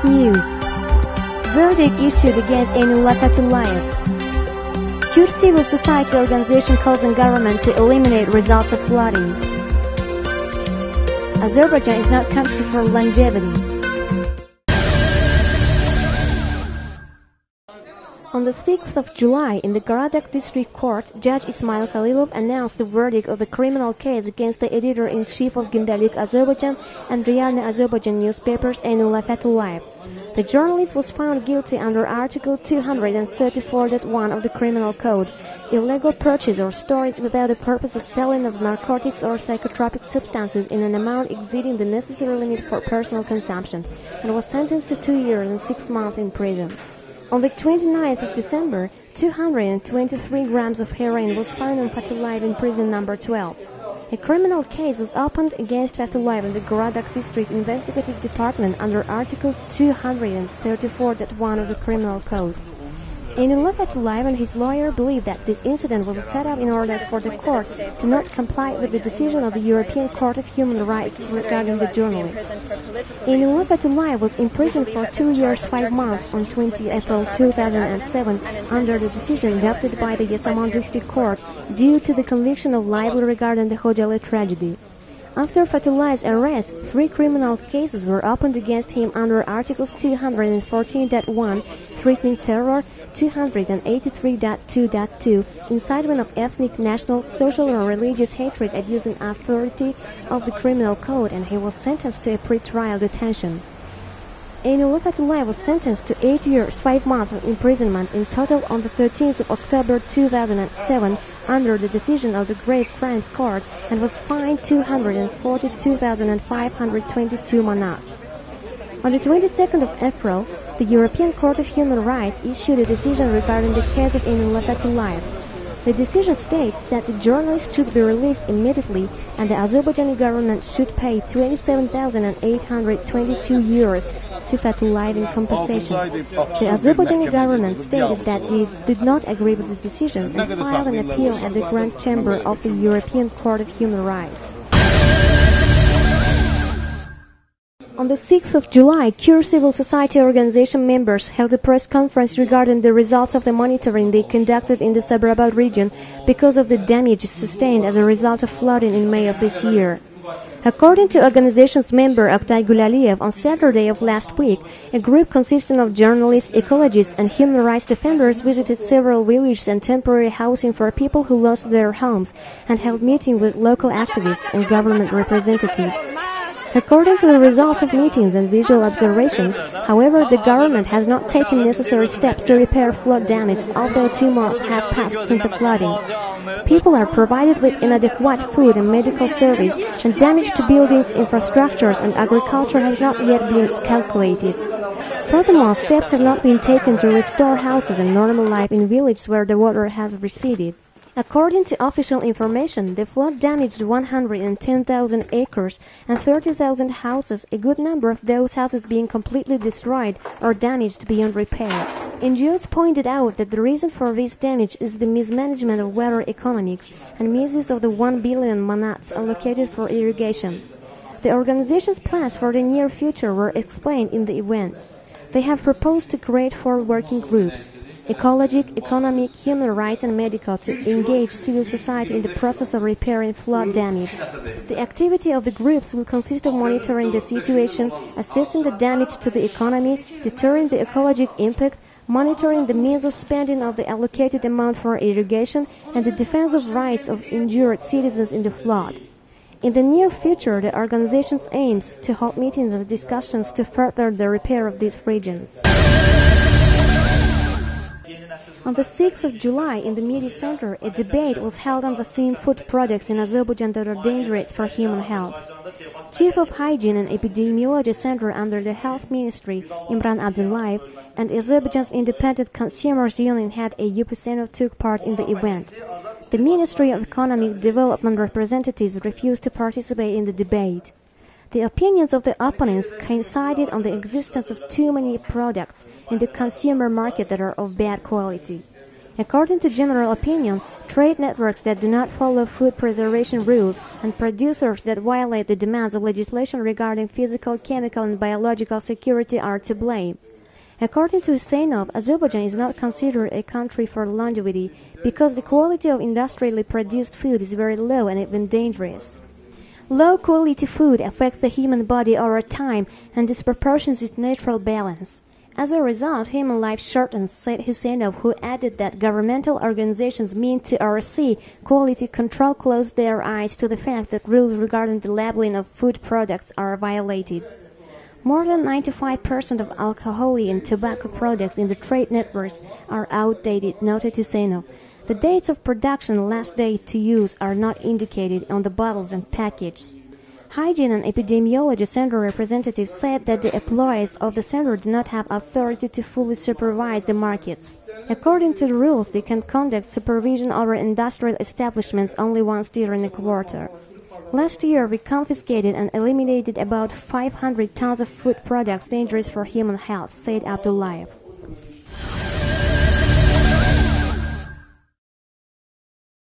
Business News. Verdict issued against Aynullah Fatullayev. Kurd civil society organization calls on government to eliminate results of flooding. Azerbaijan is not country for longevity. On the 6th of July, in the Garadak District Court, Judge Ismail Khalilov announced the verdict of the criminal case against the editor-in-chief of Gündəlik Azerbaijan and Riyarni Azerbaijan newspapers, Aynullah Fatullayev. The journalist was found guilty under Article 234.1 of the Criminal Code, illegal purchase or storage without the purpose of selling of narcotics or psychotropic substances in an amount exceeding the necessary limit for personal consumption, and was sentenced to 2 years and 6 months in prison. On the 29th of December, 223 grams of heroin was found on Fatullayev in prison number 12. A criminal case was opened against Fatullayev in the Garadak District Investigative Department under Article 234.1 of the Criminal Code. Aynullah Fatullayev and his lawyer believe that this incident was set up in order for the court to not comply with the decision of the European Court of Human Rights regarding the journalist. Aynullah Fatullayev was imprisoned for 2 years 5 months on 20 April 2007 under the decision adopted by the Yasaman District Court due to the conviction of libel regarding the Khojaly tragedy. After Fatullaev's arrest, 3 criminal cases were opened against him under Articles 214.1, threatening terror, 283.2.2, incitement of ethnic, national, social or religious hatred, abusing authority of the Criminal Code, and he was sentenced to a pre-trial detention. Aynullah Fatullayev was sentenced to 8 years, 5 months of imprisonment in total on the 13th of October 2007 under the decision of the Grave Crimes Court and was fined 242,522 manats. On the 22nd of April, the European Court of Human Rights issued a decision regarding the case of Aynullah Fatullayev. The decision states that the journalist should be released immediately and the Azerbaijani government should pay 27,822 euros to Fatullayev in compensation. The Azerbaijani government stated that they did not agree with the decision and filed an appeal at the Grand Chamber of the European Court of Human Rights. On the 6th of July, Kurd civil society organization members held a press conference regarding the results of the monitoring they conducted in the Sabirabad region because of the damage sustained as a result of flooding in May of this year. According to organization's member Oktay Gulaliyev, on Saturday of last week, a group consisting of journalists, ecologists and human rights defenders visited several villages and temporary housing for people who lost their homes and held meetings with local activists and government representatives. According to the results of meetings and visual observations, however, the government has not taken necessary steps to repair flood damage, although 2 months have passed since the flooding. People are provided with inadequate food and medical service, and damage to buildings, infrastructures and agriculture has not yet been calculated. Furthermore, steps have not been taken to restore houses and normal life in villages where the water has receded. According to official information, the flood damaged 110,000 acres and 30,000 houses, a good number of those houses being completely destroyed or damaged beyond repair. NGOs pointed out that the reason for this damage is the mismanagement of water economics and misuse of the 1 billion manats allocated for irrigation. The organization's plans for the near future were explained in the event. They have proposed to create 4 working groups: ecologic, economic, human rights and medical, to engage civil society in the process of repairing flood damage. The activity of the groups will consist of monitoring the situation, assessing the damage to the economy, deterring the ecologic impact, monitoring the means of spending of the allocated amount for irrigation, and the defense of rights of injured citizens in the flood. In the near future, the organization aims to hold meetings and discussions to further the repair of these regions. On the 6th of July, in the Media Center, a debate was held on the theme food products in Azerbaijan that are dangerous for human health. Chief of Hygiene and Epidemiology Center under the Health Ministry, Imran Abdullayev, and Azerbaijan's Independent Consumers Union head Eyüp Hüseyinov took part in the event. The Ministry of Economic Development representatives refused to participate in the debate. The opinions of the opponents coincided on the existence of too many products in the consumer market that are of bad quality. According to general opinion, trade networks that do not follow food preservation rules and producers that violate the demands of legislation regarding physical, chemical, and biological security are to blame. According to Huseynov, Azerbaijan is not considered a country for longevity because the quality of industrially produced food is very low and even dangerous. Low-quality food affects the human body over time and disproportions its natural balance. As a result, human life shortens, said Huseynov, who added that governmental organizations meant to oversee quality control close their eyes to the fact that rules regarding the labeling of food products are violated. More than 95% of alcoholic and tobacco products in the trade networks are outdated, noted Huseynov. The dates of production and last date to use are not indicated on the bottles and packages. Hygiene and Epidemiology Center representatives said that the employees of the center do not have authority to fully supervise the markets. According to the rules, they can conduct supervision over industrial establishments only once during a quarter. Last year, we confiscated and eliminated about 500 tons of food products dangerous for human health, said Abdullayev.